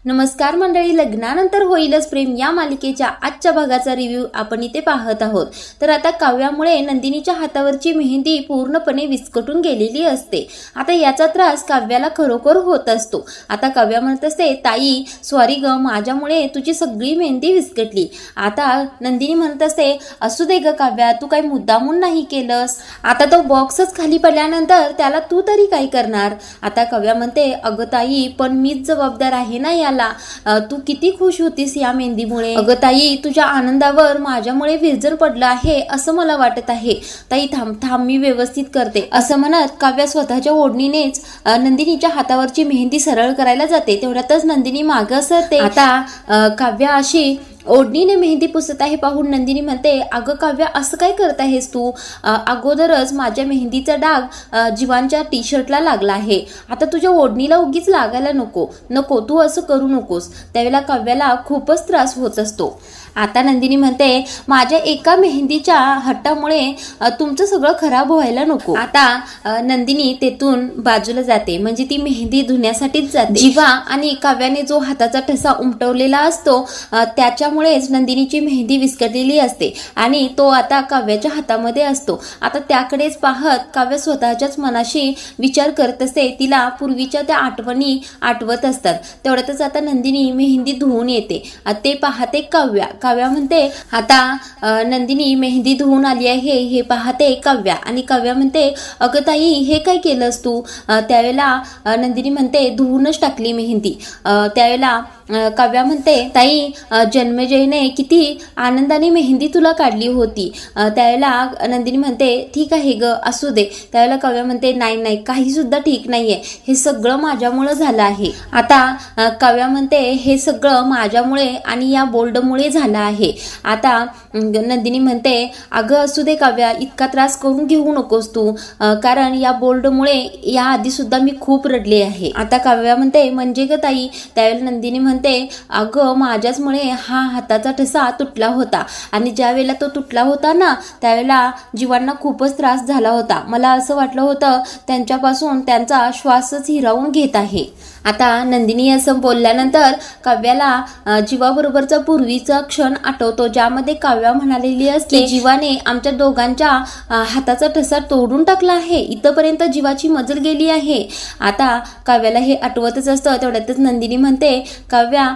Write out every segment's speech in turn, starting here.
नमस्कार मंडळी, लग्नानंतर होईलच प्रेम या मालिकेच्या आजच्या भागाचा रिव्ह्यू आपण इथे पाहत आहोत। तर आता काव्यामुळे नंदिनीच्या हातावरची मेहंदी पूर्णपणे विस्कटून गेलेली असते। आता याचा त्रास काव्याला खरोखर होत असतो। आता काव्या म्हणत असते, ताई सॉरी ग, माझ्यामुळे तुझी सगळी मेहंदी विस्कटली। आता नंदिनी म्हणत असते, असू दे ग काव्या, तू काही मुद्दामून नाही केलंस। आता तो बॉक्सच खाली पडल्यानंतर त्याला तू तरी काय करणार। आता काव्या म्हणते, अगं ताई पण मीच जबाबदार आहे ना याला। तू किती खुश होतीस या मेहंदीमुळे। अगं ताई, तुझ्या आनंदावर माझ्यामुळे विरजण पडलं आहे असं मला वाटत आहे। ताई थांब थांब, मी व्यवस्थित करते असं म्हणत काव्या स्वतःच्या ओढणीनेच नंदिनीच्या हातावरची मेहंदी सरळ करायला जाते। तेवढ्यातच नंदिनी मागं सरते। आता काव्या अशी ओढणीने मेहंदी पुसत आहे पाहून नंदिनी म्हणते, अगं काव्या असं काय करत आहेस तू? अगोदरच माझ्या मेहंदीचा डाग जीवांच्या टी शर्टला लागला आहे, आता तुझ्या ओढणीला उगीच लागायला नको तू असं करू नकोस। त्यावेळेला काव्याला खूपच त्रास होत असतो। आता नंदिनी म्हणते, माझ्या एका मेहंदीच्या हट्टामुळे तुमचं सगळं खराब व्हायला नको। आता नंदिनी तेथून बाजूला जाते, म्हणजे ती मेहंदी धुण्यासाठीच जाते। जीवा आणि काव्याने जो हाताचा ठसा उमटवलेला असतो त्याच्यामुळेच नंदिनीची मेहंदी विस्कटलेली असते आणि तो आता काव्याच्या हातामध्ये असतो। आता त्याकडेच पाहत काव्या स्वतःच्याच मनाशी विचार करत असते। तिला पूर्वीच्या त्या आठवणी आठवत असतात। तेवढ्यातच आता नंदिनी मेहंदी धुवून येते। ते पाहते काव्या म्हणते, आता नंदिनी मेहंदी धुवून आली आहे हे पाहते काव्या, आणि काव्या म्हणते, अगं ताई हे काय केलंस तू? त्यावेळेला नंदिनी म्हणते, धुवूनच टाकली मेहंदी। त्यावेळेला काव्या म्हणते, ताई जन्मेजयने किती आनंदाने मेहंदी तुला काढली होती। त्यावेळेला नंदिनी म्हणते, ठीक आहे ग, असू दे। त्यावेळेला काव्या म्हणते, नाही काही सुद्धा ठीक नाहीये, हे सगळं माझ्यामुळे झालं आहे। आता काव्या म्हणते, हे सगळं माझ्यामुळे आणि या बोल्डमुळे झालं आहे। आता नंदिनी म्हणते, अगं असू दे काव्या, इतका त्रास करून घेऊ नकोस तू, कारण या बोल्डमुळे या आधी सुद्धा मी खूप रडले आहे। आता काव्या म्हणते, म्हणजे ग ताई? त्यावेळेला नंदिनी म्हणते, अगं माझ्याचमुळे हा हाताचा ठसा तुटला होता, आणि ज्या वेळेला तो तुटला होता ना त्यावेळेला जीवांना खूपच त्रास झाला होता। मला असं वाटलं होतं त्यांच्यापासून त्यांचा श्वासच हिरावून घेत आहे। आता नंदिनी असं बोलल्यानंतर काव्याला जीवाबरोबरचा पूर्वीचा क्षण आठवतो, ज्यामध्ये काव्या म्हणालेली असते, जीवाने आमच्या दोघांच्या हाताचा ठसा तोडून टाकला आहे, इथपर्यंत जीवाची मजल गेली आहे। आता काव्याला हे आठवतच असतं। तेवढ्यातच नंदिनी म्हणते, काव्या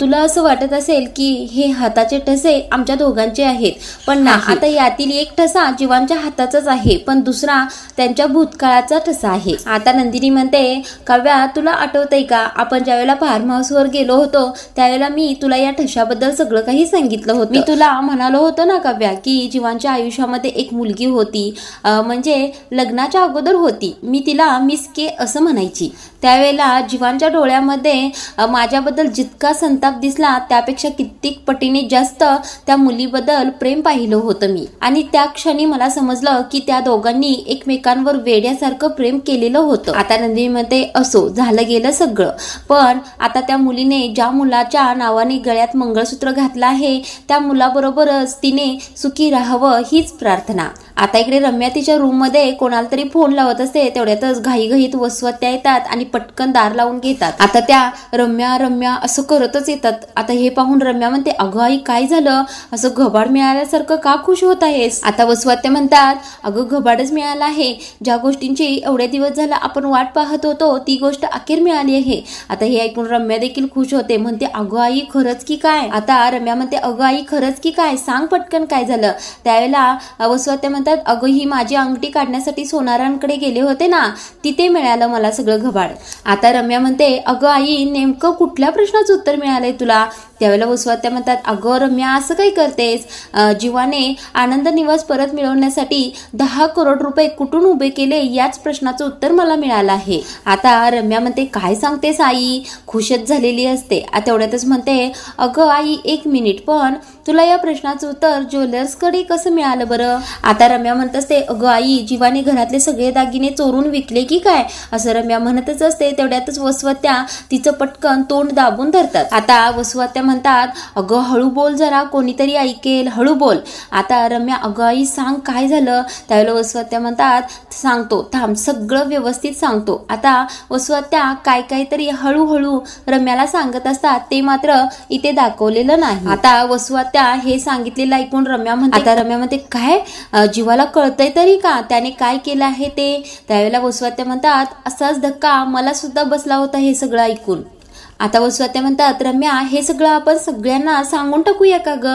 तुला असं वाटत असेल की हे हाताचे ठसे आमच्या दोघांचे आहेत, पण ना, आता यातील एक ठसा जीवांच्या हाताचाच आहे, पण दुसरा त्यांच्या भूतकाळाचा ठसा आहे। आता नंदिनी म्हणते, काव्या तुला आठवतंय का आपण ज्यावेळेला फार्म हाऊसवर गेलो होतो त्यावेळेला मी तुला या ठशाबद्दल सगळं काही सांगितलं होतं। मी तुला म्हणालो होतो ना काव्या की जीवांच्या आयुष्यामध्ये एक मुलगी होती, म्हणजे लग्नाच्या अगोदर होती, मी तिला मिस के असं म्हणायची। त्यावेळेला जीवांच्या डोळ्यामध्ये माझ्याबद्दल जितका संताप दिसला त्यापेक्षा कित्येक पटीने जास्त त्या मुलीबद्दल प्रेम पाहिलं होतं मी, आणि त्या क्षणी मला समजलं की त्या दोघांनी एकमेकांवर वेड्यासारखं प्रेम केलेलं होतं। आता नंदिनी म्हणते, असो झालं गेलं सगळं, पण आता त्या मुलीने ज्या मुलाच्या नावाने गळ्यात मंगळसूत्र घातलं आहे त्या मुलाबरोबरच तिने सुखी राहावं हीच प्रार्थना। आता इकडे रम्या तिच्या रूम मध्ये कोणाला तरी फोन लावत असते। तेवढ्यातच घाईघाईत वसवत्या येतात आणि पटकन दार लावून घेतात। आता त्या रम्या असं करतच येतात। आता हे पाहून रम्या म्हणते, अगं आई काय झालं, असं घबाड मिळाल्यासारखं का खुश होत आहेस? आता वसवत्या म्हणतात, अगं घबाडच मिळालं आहे, ज्या गोष्टींची एवढे दिवस झाला आपण वाट पाहत होतो ती गोष्ट अखेर मिळाली आहे। आता हे ऐकून रम्या देखील खुश होते, म्हणते, अगं आई खरंच की काय? आता रम्या म्हणते, अगं आई खरंच की काय, सांग पटकन काय झालं? त्यावेळेला वसवत्या म्हणतात, अगं ही माझी अंगठी काढण्यासाठी सोनारांकडे गेले होते ना, तिथे मिळालं मला सगळं घबाड। आता रम्या म्हणते, अगं आई नेमकं कुठल्या प्रश्नाचं उत्तर मिळालंय तुला? त्यावेळेला वसवत्या म्हणतात, अगं रम्या असं काय करतेस? जीवाने आनंद निवास परत मिळवण्यासाठी 10 करोड रुपये कुठून उभे केले याच प्रश्नाचं उत्तर मला मिळालं आहे। आता रम्या म्हणते, काय सांगतेस आई? खुशच झालेली असते। तेवढ्यातच म्हणते, अगं आई 1 मिनिट, पण तुला या प्रश्नाचं उत्तर ज्वेलर्सकडे कसं मिळालं बरं? आता रम्या म्हणत असते, अगं आई जीवाने घरातले सगळे दागिने चोरून विकले की काय? असं रम्या म्हणतच असते तेवढ्यातच वसुआत्या तिचं पटकन तोंड दाबून धरतात। आता वसुआत्या म्हणतात, अगं हळू बोल जरा, कोणीतरी ऐकेल, हळू बोल। आता रम्या, अगं आई सांग काय झालं? त्यावेळेला वसुआत्या म्हणतात, सांगतो थांब, सगळं व्यवस्थित सांगतो। आता वसुआत्या काय तरी हळूहळू रम्याला सांगत असतात, ते मात्र इथे दाखवलेलं नाही। आता वसुआत्या हे सांगितलेलं ऐकून रम्या म्हणते काय जीवाला कळतंय तरी का त्याने काय केलं आहे ते? त्यावेळेला वसुआत्या म्हणतात, असाच धक्का मला सुद्धा बसला होता हे सगळं ऐकून। आता वसुआत्या म्हणतात, रम्या हे सगळं आपण सगळ्यांना सांगून टाकूया का ग?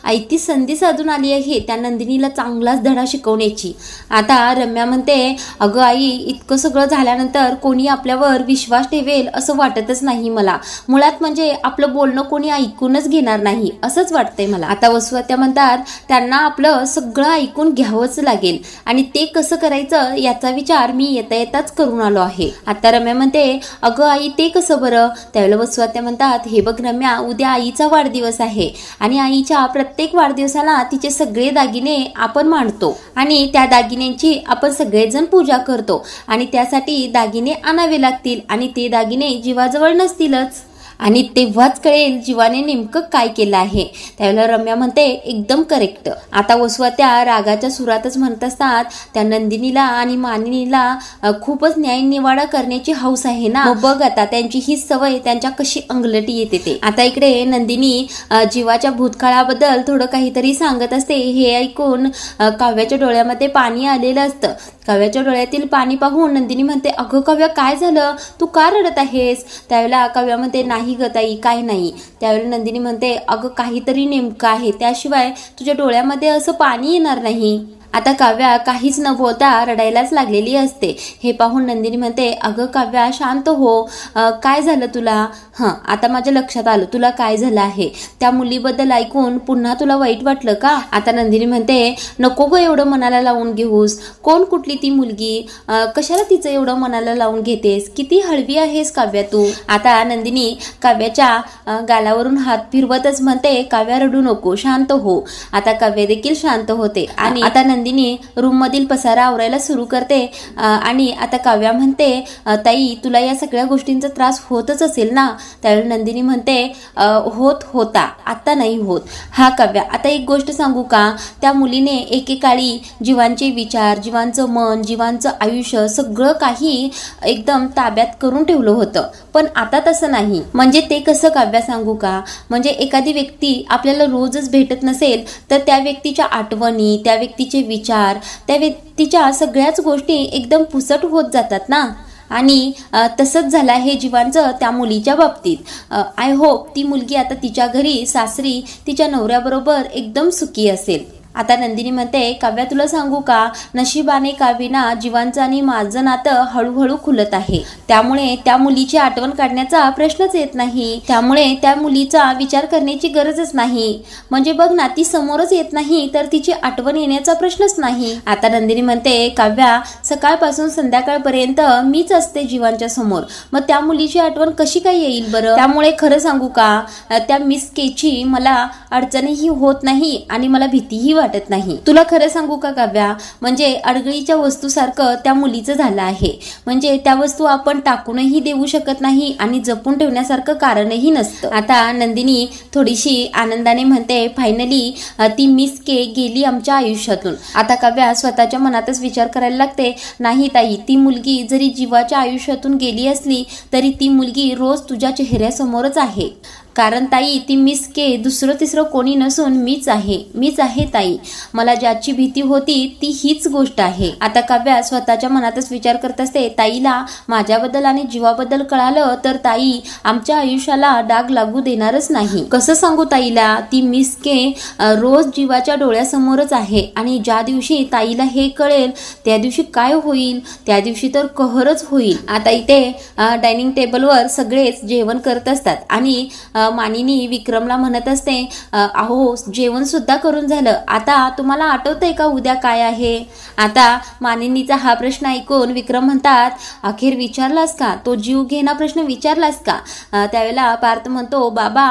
आई ती संधी साधून आली आहे त्या नंदिनीला चांगलाच धडा शिकवण्याची। आता रम्या म्हणते, अगं आई इतकं सगळं झाल्यानंतर कोणी आपल्यावर विश्वास ठेवेल असं वाटतच नाही मला। मुळात म्हणजे आपलं बोलणं कोणी ऐकूनच घेणार नाही असंच वाटतंय मला। आता वसुआत्या म्हणतात, त्यांना आपलं सगळं ऐकून घ्यावंच लागेल आणि ते कसं करायचं याचा विचार मी येताच करून आलो आहे। आता रम्या म्हणते, अगं आई ते कसं बरं? त्यावेळेला वसुआत्या म्हणतात, हे बघ रम्या, उद्या आईचा वाढदिवस आहे आणि आईच्या प्रत्येक वाढदिवसाला तिचे सगळे दागिने आपण मांडतो आणि त्या दागिन्यांची आपण सगळेजण पूजा करतो आणि त्यासाठी दागिने आणावे लागतील आणि ते दागिने जीवाजवळ नसतीलच आणि तेव्हाच कळेल जीवाने नेमकं काय केलं आहे। त्यावेळेला रम्या म्हणते, एकदम करेक्ट। आता वसुआत्या रागाच्या सुरातच म्हणत असतात, त्या नंदिनीला आणि मानिनीला खूपच न्यायनिवाडा करण्याची हौस आहे ना, मग बघ आता त्यांची ही सवय त्यांच्या कशी अंगलटी येते ते। आता इकडे नंदिनी जीवाच्या भूतकाळाबद्दल थोडं काहीतरी सांगत असते। हे ऐकून काव्याच्या डोळ्यामध्ये पाणी आलेलं असतं। काव्याच्या डोळ्यातील पाणी पाहून नंदिनी म्हणते, अगं काव्या काय झालं, तू का रडत आहेस? त्यावेळेला काव्या म्हणते, नाही ग ताई काय नाही। त्यावेळेला नंदिनी म्हणते, अगं काहीतरी नेमकं आहे, त्याशिवाय तुझ्या डोळ्यामध्ये असं पाणी येणार नाही। आता काव्या काहीच न बोलता रडायलाच लागलेली असते। हे पाहून नंदिनी म्हणते, अगं काव्या शांत हो, काय झालं तुला? आता माझ्या लक्षात आलं तुला काय झालं आहे। त्या मुलीबद्दल ऐकून पुन्हा तुला वाईट वाटलं का? आता नंदिनी म्हणते, नको ग एवढं मनाला लावून घेऊस, कोण कुठली ती मुलगी, कशाला तिचं एवढं मनाला लावून घेतेस, किती हळवी आहेस काव्या तू। आता नंदिनी काव्याच्या गालावरून हात फिरवतच म्हणते, काव्या रडू नको, शांत हो। आता काव्या देखील शांत होते आणि आता नंदिनी रूम मधील पसारा आवरायला सुरू करते आणि आता काव्या म्हणते, ताई तुला या सगळ्या गोष्टींचा त्रास होतच असेल ना? त्यावेळी नंदिनी म्हणते, होता, आता नाही होत। हा काव्या, आता एक गोष्ट सांगू का? त्या मुलीने एकेकाळी जीवांचे विचार, जीवांचं मन, जीवांचं आयुष्य सगळं काही एकदम ताब्यात करून ठेवलं होतं, पण आता तसं नाही। म्हणजे ते कसं काव्या सांगू का? म्हणजे एखादी व्यक्ती आपल्याला रोजच भेटत नसेल तर त्या व्यक्तीच्या आठवणी, त्या व्यक्तीचे विचार, त्या व्यक्तीच्या सगळ्याच गोष्टी एकदम पुसट होत जातात ना। आणि तसंच झालं आहे जीवांचं त्या मुलीच्या बाबतीत। आय होप ती मुलगी आता तिच्या घरी सासरी तिच्या नवऱ्याबरोबर एकदम सुखी असेल। आता नंदिनी म्हणते, काव्या तुला सांगू का, नशिबाने काव्यना जीवांचं आणि माझं नातं हळूहळू खुलत आहे, त्यामुळे त्या मुलीची आठवण काढण्याचा प्रश्नच येत नाही, त्यामुळे त्या मुलीचा विचार करण्याची गरजच नाही। म्हणजे बघ ना, ती समोरच येत नाही तर तिची आठवण येण्याचा प्रश्नच नाही। आता नंदिनी म्हणते, काव्या सकाळपासून संध्याकाळपर्यंत मीच असते जीवांच्या समोर, मग त्या मुलीची आठवण कशी काय येईल बरं? त्यामुळे खरं सांगू का, त्या मिस केची मला अडचणही होत नाही आणि मला भीतीही वाटत नाही। तुला खरं सांगू का काव्या, म्हणजे अडगळीच्या वस्तूसारखं त्या मुलीचं झालं आहे। म्हणजे त्या वस्तू आपण टाकूनही देऊ शकत नाही आणि जपून ठेवण्यासारखं कारणही नसतं। आता नंदिनी थोडीशी आनंदाने म्हणते, फायनली ती मिस के गेली आमच्या आयुष्यातून। आता काव्या स्वतःच्या मनातच विचार करायला लागते, नाही ताई, ती मुलगी जरी जीवाच्या आयुष्यातून गेली असली तरी ती मुलगी रोज तुझ्या चेहऱ्यासमोरच आहे, कारण ताई ती मिस के दुसरं तिसरं कोणी नसून मीच आहे ताई। मला ज्याची भीती होती ती हीच गोष्ट आहे। आता काव्या स्वतःच्या मनातच विचार करत असते, ताईला माझ्याबद्दल आणि जीवाबद्दल कळालं तर ताई आमच्या आयुष्याला डाग लागू देणारच नाही। कसं सांगू ताईला, ती मिस के रोज जीवाच्या डोळ्यासमोरच आहे आणि ज्या दिवशी ताईला हे कळेल त्या दिवशी काय होईल, त्या दिवशी तर कहरच होईल। आता इथे डायनिंग टेबलवर सगळेच जेवण करत असतात आणि मानिनी विक्रमला म्हणत असते, अहो जेवण सुद्धा करून झालं, आता तुम्हाला आठवतंय का उद्या काय आहे? आता मानिनीचा हा प्रश्न ऐकून विक्रम म्हणतात, अखेर विचारलास का? तो जीव घेणा प्रश्न विचारलास का? त्यावेळेला पार्थ म्हणतो, बाबा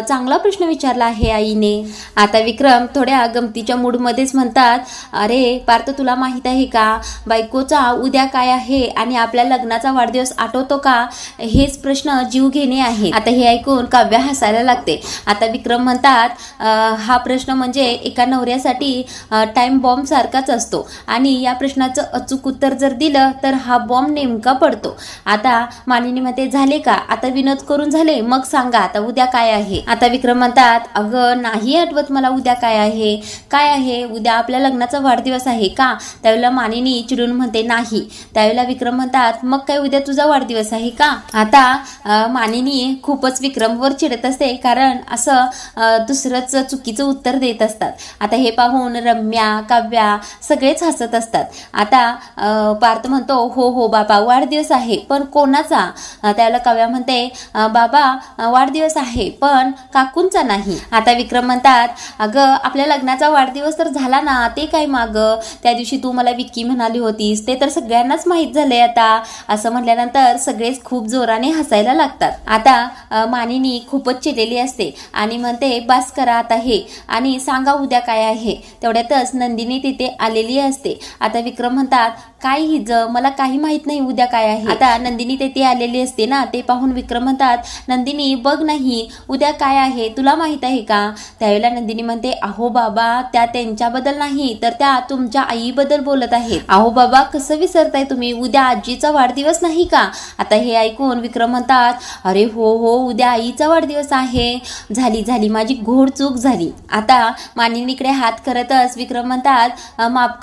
चांगला प्रश्न विचारला आहे आईने. आता विक्रम थोड्या गमतीच्या मूडमध्येच म्हणतात, अरे पार्थ तुला माहित आहे का बायकोचा उद्या काय आहे आणि आपल्या लग्नाचा वाढदिवस आठवतो का? हेच प्रश्न जीव घेणे आहे. आता हे ऐकून काव्या हसायला लागते. आता विक्रम म्हणतात, हा प्रश्न म्हणजे एका नवऱ्यासाठी टाइम बॉम्ब सारखाच असतो आणि या प्रश्नाचं अचूक उत्तर जर दिलं तर हा बॉम्ब नेमका पडतो. आता मानिनी म्हणते, झाले का? आता विनोद करून झाले, मग सांगा आता उद्या काय आहे? आता विक्रम म्हणतात, अगं नाही आठवत मला उद्या काय आहे. काय आहे? उद्या आपल्या लग्नाचा वाढदिवस आहे का? त्यावेळेला मानिनी चिडून म्हणते, नाही. त्यावेळेला विक्रम म्हणतात, मग काय उद्या तुझा वाढदिवस आहे का? आता मानिनी खूपच विक्रमवर चिडत असते, कारण असं दुसरंच चुकीचं उत्तर देत असतात. आता हे पाहून रम्या, काव्या सगळेच हसत असतात. आता पार्थ म्हणतो, हो हो बाबा वाढदिवस आहे, पण कोणाचा? त्यावेळेला काव्या म्हणते, बाबा वाढदिवस आहे पण काकूंचा नाही. आता विक्रम म्हणतात, अगं आपल्या लग्नाचा वाढदिवस तर झाला ना, ते काय माग? त्या दिवशी तू मला विक्की म्हणाली होतीस, ते तर सगळ्यांनाच माहीत झालंय आता. असं म्हटल्यानंतर सगळेच खूप जोराने हसायला लागतात. आता मानिनी खूपच चिडलेली असते आणि म्हणते, बस करा आता हे आणि सांगा उद्या काय आहे. तेवढ्यातच नंदिनी तिथे आलेली असते. आता विक्रम म्हणतात, काय हिज, मला काही माहित नाही उद्या काय आहे. आता नंदिनी तिथे आलेली असते ना, ते पाहून विक्रम म्हणतात, नंदिनी बघ नाही उद्या काय आहे, तुला माहित आहे का? त्यावेळेला नंदिनी म्हणते, अहो बाबा त्या त्यांच्याबद्दल नाही तर त्या तुमच्या आईबद्दल बोलत आहेत. अहो बाबा कसं विसरताय तुम्ही, उद्या आजीचा वाढदिवस नाही का? आता हे ऐकून विक्रम म्हणतात, अरे हो हो उद्या आईचा वाढदिवस आहे, झाली झाली माझी घोड चूक झाली. आता मानिनीकडे हात करतच विक्रम म्हणतात, माफ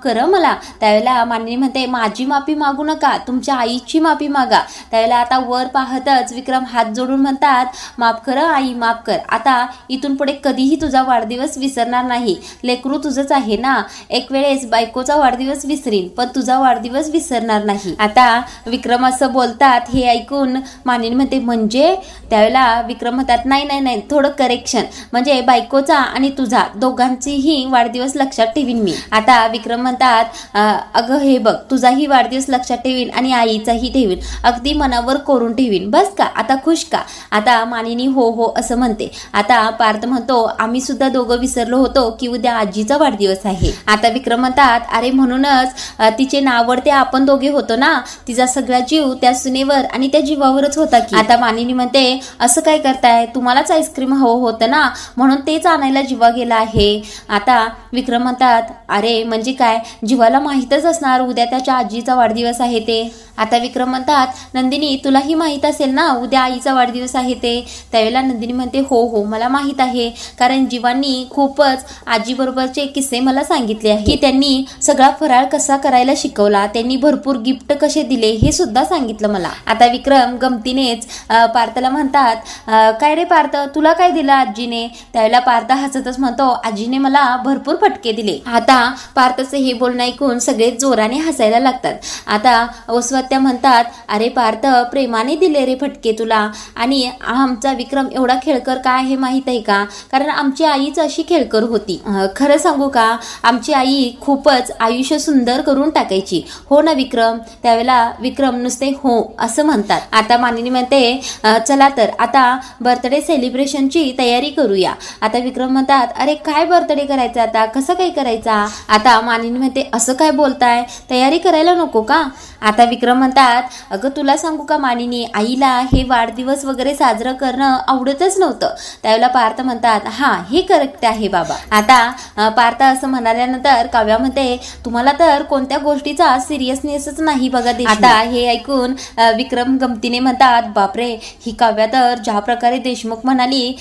कर मला. त्यावेळेला मानिनी म्हणते, माझी माफी मागू नका, तुमच्या आईची माफी मागा. त्यावेळेला आता वर पाहतच विक्रम हात जोडून म्हणतात, माफ कर आई, माफ कर. आता इथून पुढे कधीही तुझा वाढदिवस विसरणार नाही. लेकरू तुझंच आहे ना, एक वेळेस बायकोचा वाढदिवस विसरीन पण तुझा वाढदिवस विसरणार नाही. आता विक्रम असं बोलतात. हे ऐकून मानिनी म्हणते, म्हणजे? त्यावेळेला विक्रम म्हणतात, नाही थोडं करेक्शन, म्हणजे बायकोचा आणि तुझा दोघांचीही वाढदिवस लक्षात ठेवीन मी. आता विक्रम म्हणतात, अगं हे बघ तुझाही वाढदिवस लक्षात ठेवीन आणि आईचाही ठेवीन, अगदी मनावर कोरून ठेवीन, बस का आता खुश का? आता मानिनी हो हो असं म्हणते. आता पार्थ म्हणतो, आम्ही सुद्धा दोघं विसरलो होतो की उद्या आजीचा वाढदिवस आहे. आता विक्रम म्हणतात, अरे म्हणूनच तिचे नावडते आपण दोघे होतो ना, तिचा सगळा जीव त्या सुनेवर आणि त्या जीवावरच होता की. आता मानिनी म्हणते, असं काय करताय, तुम्हालाच आईस्क्रीम हवं होतं ना म्हणून तेच आणायला जीवा गेला आहे. आता विक्रम म्हणतात, अरे म्हणजे काय, जीवाला माहीतच असणार उद्या त्याच्या आजीचा वाढदिवस आहे ते. आता विक्रम म्हणतात, नंदिनी तुलाही माहीत असेल ना उद्या आईचा वाढदिवस आहे ते. त्यावेळेला नंदिनी म्हणते, हो हो मला माहीत आहे, कारण जीवांनी खूपच आजीबरोबरचे किस्से मला सांगितले आहे की त्यांनी सगळा फराळ कसा करायला शिकवला, त्यांनी भरपूर गिफ्ट कसे दिले हे सुद्धा सांगितलं मला. आता विक्रम गमतीनेच पार्थला म्हणतात, काय रे पार्थ तुला काय दिलं आजीने? त्यावेळेला पार्थ हसतच म्हणतो, आजीने मला भरपूर फटके दिले. आता पार्थचं हे बोलणं ऐकून सगळे जोराने हसायला लागतात. आता वसवत्या म्हणतात, अरे पार्थ प्रेमाने दिले रे फटके तुला, आणि आमचा विक्रम एवढा खेळकर का आहे माहित आहे का? कारण आमची आईच अशी खेळकर होती. खरं सांगू का, आमची आई खूपच आयुष्य सुंदर करून टाकायची, हो ना विक्रम? त्यावेळेला विक्रम नुसते हो असं म्हणतात. आता मानिनी म्हणते, चला तर आता बर्थडे सेलिब्रेशनची तयारी करूया. आता विक्रम म्हणतात, अरे काय बर्थडे करायचा आता, कसं काय करायचा? आता मानिनी म्हणते, असं काय बोलताय, तयारी करायला नको का? आता विक्रम म्हणतात, अगं तुला सांगू का मानिनी, आईला हे वाढदिवस वगैरे साजरं करणं आवडतच नव्हतं. त्यावेळेला पार्थ म्हणतात, हा हे करेक्ट आहे बाबा. आता पार्थ असं म्हणाल्यानंतर काव्या म्हणते, तुम्हाला तर कोणत्या गोष्टीचा सिरियसनेसच नाही बघा. आता हे ऐकून विक्रम गमतीने म्हणतात, बापरे ही काव्या तर ज्या प्रकारे देशमुख म्हणाली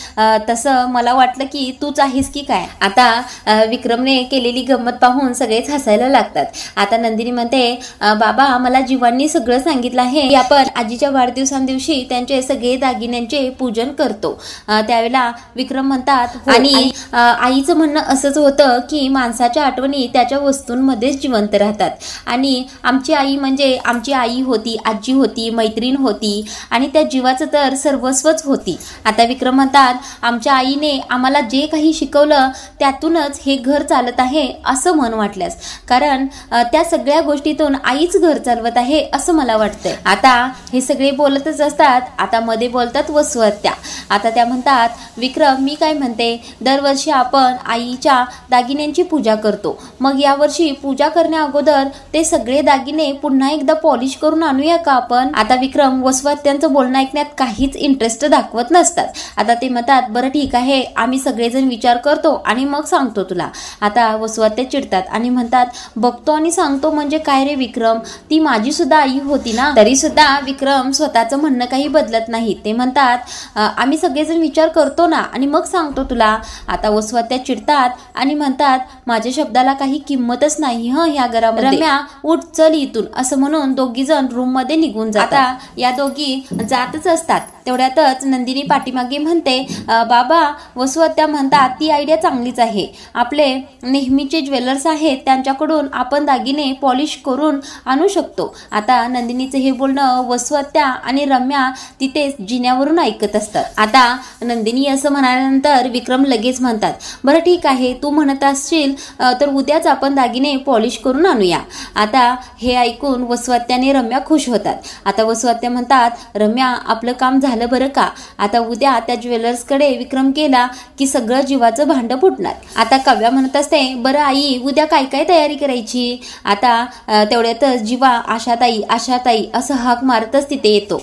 तसं मला वाटलं की तूच आहेस की काय. आता विक्रमने केलेली गंमत पाहून सगळेच हसायला लागतात. आता नंदिनी म्हणते, बाबा मला जीवांनी बाबांनी सगळं सांगितलं आहे की आपण आजीच्या वाढदिवसांदिवशी त्यांचे सगळे दागिन्यांचे पूजन करतो। त्यावेळेला विक्रम म्हणतात आणि आईचं म्हणणं असंच होतं की माणसाच्या आठवणी त्याच्या वस्तूंमध्येच जिवंत राहतात आणि आमची आई म्हणजे आमची आई होती, आजी होती, मैत्रीण होती आणि त्या जीवाचं तर सर्वस्वच होती। आता विक्रम म्हणतात आमच्या आईने आम्हाला जे काही शिकवलं त्यातूनच हे घर चालत आहे असं मन वाटल्यास, कारण त्या सगळ्या गोष्टीतून आईच घर चालवत आहे असं मला वाटतंय। आता हे सगळे बोलतच असतात, आता मध्ये बोलतात वसुआत्या। आता त्या म्हणतात विक्रम मी काय म्हणते, दरवर्षी आपण आईच्या दागिन्यांची पूजा करतो, मग यावर्षी पूजा करण्या अगोदर ते सगळे दागिने पुन्हा एकदा पॉलिश करून आणूया का आपण। आता विक्रम वसुआत्यांचं बोलणं ऐकण्यात काहीच इंटरेस्ट दाखवत नसतात। आता ते म्हणतात बरं ठीक आहे, आम्ही सगळेजण विचार करतो आणि मग सांगतो तुला। आता वसुआत्या चिडतात आणि म्हणतात बघतो आणि सांगतो म्हणजे काय रे विक्रम, ती माझी सुद्धा आई होती ना। तरी सुद्धा विक्रम स्वतःचं म्हणणं काही बदलत नाही। ते म्हणतात आम्ही सगळेजण विचार करतो ना आणि मग सांगतो तुला। आता वसुआत्या चिडतात आणि म्हणतात माझ्या शब्दाला काही किंमतच नाही ह्या घरामध्ये, रम्या उठ चल इथून असं म्हणून दोघी जण रूम मध्ये निघून जातात। आता या दोघी जातच असतात, तेवढ्यातच नंदिनी पाठीमागे म्हणते बाबा, वसुआत्या म्हणतात ती आयडिया चांगलीच आहे, आपले नेहमीचे ज्वेलर्स आहेत त्यांच्याकडून आपण दागिने पॉलिश करून आणू शकतो। आता नंदिनीचं हे बोलणं वसुआत्या आणि रम्या तिथे जिन्यावरून ऐकत असतात। आता नंदिनी असं म्हणाल्यानंतर विक्रम लगेच म्हणतात बरं ठीक आहे, तू म्हणत असशील तर उद्याच आपण दागिने पॉलिश करून आणूया। आता हे ऐकून वसुआत्या आणि रम्या खुश होतात। आता वसुआत्या म्हणतात रम्या आपलं काम झालं बरं का, आता उद्या त्या ज्वेलर्सकडे विक्रम केला की सगळं जीवाचं भांड फुटणार। आता काव्या म्हणत असते बरं आई उद्या काय काय तयारी करायची। आता तेवढ्यातच जीवा आशाताई असं हाक मारतच तिथे येतो।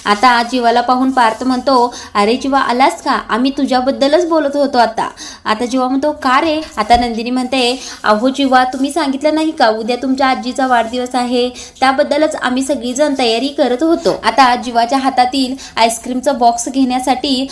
आता जीवाला पाहून पार्थ म्हणतो अरे जीवा आलास का, आम्ही तुझ्याबद्दलच बोलत होतो। आता जीवा म्हणतो का रे। आता नंदिनी म्हणते अहो जीवा तुम्ही सांगितलं नाही का उद्या तुमच्या आजीचा वाढदिवस आहे, त्याबद्दलच आम्ही सगळीजण तयारी करत होतो। आता जीवाच्या हातातील आईस्क्रीमचा बॉक्स घेण्यासाठी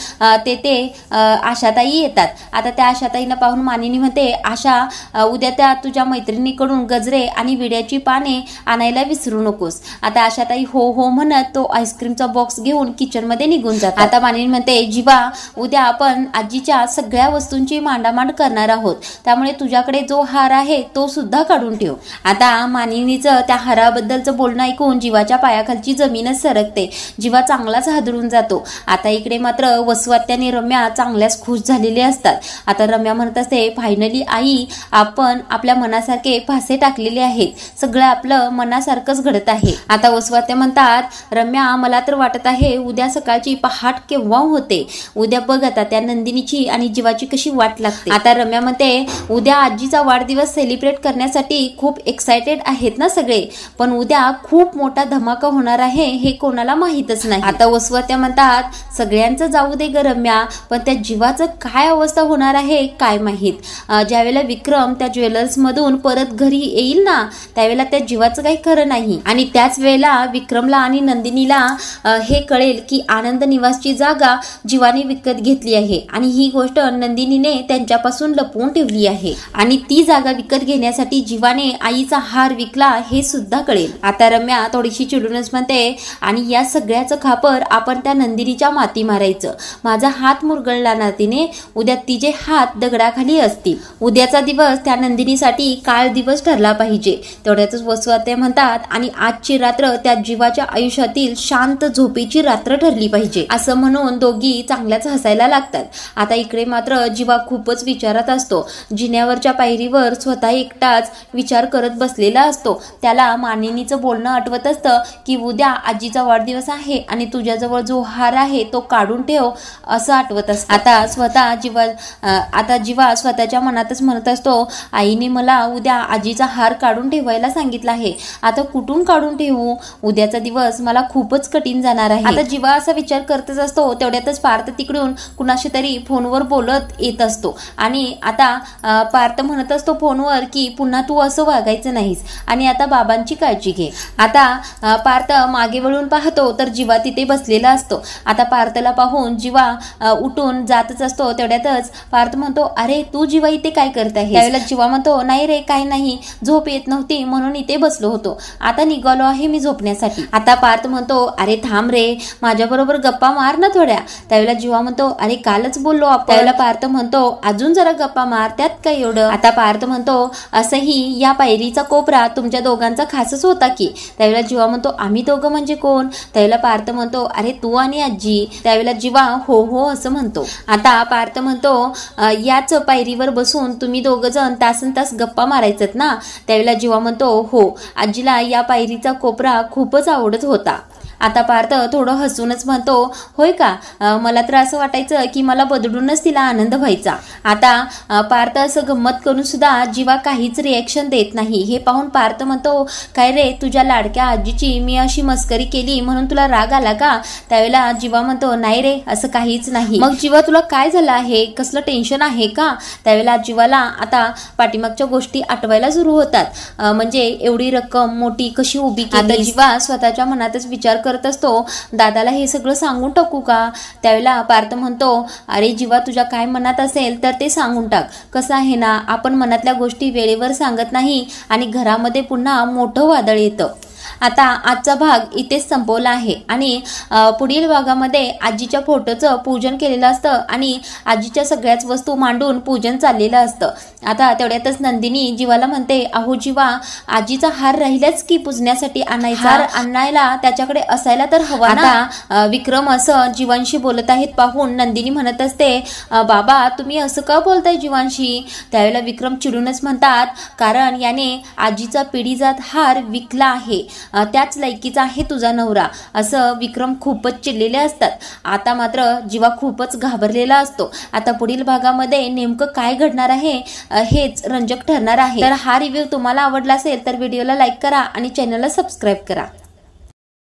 ते आशाताई येतात। आता त्या आशाताईंना पाहून मानिनी म्हणते आशा उद्या त्या तुझ्या मैत्रिणीकडून गजरे आणि विड्याची पाने आणायला विसरू नकोस। आता आशाताई हो म्हणत तो आईस्क्रीमचा बॉक्स घेऊन किचन मध्ये निघून जातात। आता मानिनी म्हणते जीवा उद्या आपण आजीच्या सगळ्या वस्तूंची मांडामांड करणार आहोत, त्यामुळे तुझ्याकडे जो हार आहे तो सुद्धा काढून ठेव। आता मानिनीचं त्या हाराबद्दलचं बोलणं ऐकून जीवाच्या पायाखालची जमीनच सरकते, जीवा चांगलाच हादरून जातो। आता इकडे मात्र वसुआत्या आणि रम्या चांगल्याच खुश झालेले असतात। आता रम्या म्हणत असते फायनली आई आपण आपल्या मनासारखे फासे टाकलेले आहेत, सगळं आपलं मनासारखंच घडत आहे। आता वसुआत्या म्हणतात रम्या मला तर वाटत आहे उद्या सकाळची पहाट केव्हा होते, उद्या बघ आता त्या नंदिनीची आणि जीवाची कशी वाट लागते। आता रम्या म्हणते उद्या आजीचा वाढदिवस सेलिब्रेट करण्यासाठी खूप एक्साइटेड आहेत ना सगळे, पण उद्या खूप मोठा धमाका होणार आहे हे कोणाला माहीतच नाही। आता वसुआत्या म्हणतात सगळ्यांचं जाऊ दे ग रम्या, पण त्या जीवाचं काय अवस्था होणार आहे काय माहीत। ज्यावेळेला विक्रम त्या ज्वेलर्स मधून परत घरी येईल ना त्यावेळेला त्या जीवाचं काही खरं नाही आणि त्याच वेळेला विक्रमला आणि नंदिनीला हे कळेल की आनंद निवासची जागा जीवाने विकत घेतली आहे आणि ही गोष्ट नंदिनीने त्यांच्यापासून लपवून ठेवली आहे आणि ती जागा विकत घेण्यासाठी जीवाने आईचा हार विकला हे सुद्धा कळेल। आता रम्या थोडीशी चिडूनच म्हणते आणि या सगळ्याचं खापर आपण त्या नंदिनीच्या माती मारायचं, माझा हात मुरगळला ना तिने, उद्या तिचे हात दगडाखाली असतील, उद्याचा दिवस त्या नंदिनीसाठी काळ दिवस ठरला पाहिजे। तेवढ्यातच वसुआत्या म्हणतात आणि आजची रात्र त्या जीवाच्या आयुष्यातील शांत झोपेची रात्र ठरली पाहिजे असं म्हणून दोघी चांगल्याच हसायला लागतात। आता इकडे मात्र जीवा खूपच विचारात असतो, जिन्यावरच्या पायरीवर स्वतः एकटाच विचार करत बसलेला असतो। त्याला मानिनीचं बोलणं आठवत असतं की उद्या आजीचा वाढदिवस आहे आणि तुझ्याजवळ जो हार आहे तो काढून ठेव असं आठवत असतं। आता जीवा स्वतःच्या मनातच म्हणत असतो आईने मला उद्या आजीचा हार काढून ठेवायला सांगितला आहे, आता कुठून काढून ठेवू, उद्याचा दिवस मला खूपच कठीण जाणार आहे। आता जीवा असा विचार करतच असतो, तेवढ्यातच पार्थ तिकडून कुणाशी तरी फोनवर बोलत येत असतो आणि आता पार्थ म्हणत असतो फोनवर की पुन्हा तू असं वागायचं नाहीस आणि आता बाबांची काळजी घे। आता पार्थ मागे वळून पाहतो तर जीवा तिथे बसलेला असतो। आता पार्थला पाहून जीवा उठून जातच असतो, तेवढ्यातच पार्थ म्हणतो अरे तू जीवा इथे काय करत आहे? त्यावेळेला जीवा म्हणतो नाही रे काही नाही, झोप येत नव्हती म्हणून इथे बसलो होतो, आता निघालो आहे मी झोपण्यासाठी। आता पार्थ म्हणतो अरे थांब रे माझ्या बरोबर गप्पा मार ना थोड्या। त्यावेळेला जीवा म्हणतो अरे कालच बोललो आपण। त्यावेळेला पार्थ म्हणतो अजून जरा गप्पा मार, त्यात काय एवढं। आता पार्थ म्हणतो असंही या पायरीचा कोपरा तुमच्या दोघांचा खासच होता की। त्यावेळेला जीवा म्हणतो आम्ही दोघं म्हणजे कोण? त्यावेळेला पार्थ म्हणतो अरे तू आणि आजी। त्यावेळेला जीवा हो हो असं म्हणतो। आता पार्थ म्हणतो याच पायरीवर बसून तुम्ही दोघं जण तासन तास गप्पा मारायचत ना? त्यावेळेला जीवा म्हणतो हो, आजीला या पायरीचा कोपरा खूपच आवडत होता। आता पार्थ थोडं हसूनच म्हणतो होय का, मला तर असं वाटायचं की मला बदलूनच तिला आनंद व्हायचा। आता पार्थ असं गंमत करून सुद्धा जीवा काहीच रिॲक्शन देत नाही। हे पाहून पार्थ म्हणतो काय रे तुझ्या लाडक्या आजीची मी अशी मस्करी केली म्हणून तुला राग आला का? त्यावेळेला जीवा म्हणतो नाही रे असं काहीच नाही। मग जीवा तुला काय झालं आहे, कसलं टेन्शन आहे का? त्यावेळेला जीवाला आता पाठीमागच्या गोष्टी आठवायला सुरू होतात, म्हणजे एवढी रक्कम मोठी कशी उभी केली। आता जीवा स्वतःच्या मनातच विचार करत असतो दादाला हे सगळं सांगून टाकू का? त्यावेळेला पार्थ म्हणतो अरे जीवा तुझ्या काय मनात असेल तर ते सांगून टाक। कसं आहे ना, आपण मनातल्या गोष्टी वेळेवर सांगत नाही आणि घरामध्ये पुन्हा मोठं वादळ येतं। आता आजचा भाग इथेच संपवला आहे आणि पुढील भागामध्ये आजीच्या फोटोचं पूजन केलेलं असतं आणि आजीच्या सगळ्याच वस्तू मांडून पूजन चाललेलं असतं। आता तेवढ्यातच नंदिनी जीवाला म्हणते अहो जीवा आजीचा हार राहिलाच की पूजण्यासाठी आणायचा, हार आणायला त्याच्याकडे असायला तर हवा ना। आता विक्रम असं जीवांशी बोलत आहेत पाहून नंदिनी म्हणत असते बाबा तुम्ही असं का बोलताय जीवांशी? त्यावेळेला विक्रम चिडूनच म्हणतात कारण याने आजीचा पिढीजात हार विकला आहे, त्याच लायकीचा आहे तुझा नवरा, असं विक्रम खूपच चिडलेले असतात। आता मात्र जीवा खूपच घाबरलेला असतो। आता पुढील भागामध्ये नेमकं काय घडणार आहे हेच रंजक ठरणार आहे। तर हा रिव्ह्यू तुम्हाला आवडला असेल तर व्हिडिओला लाईक करा आणि चॅनलला सबस्क्राईब करा।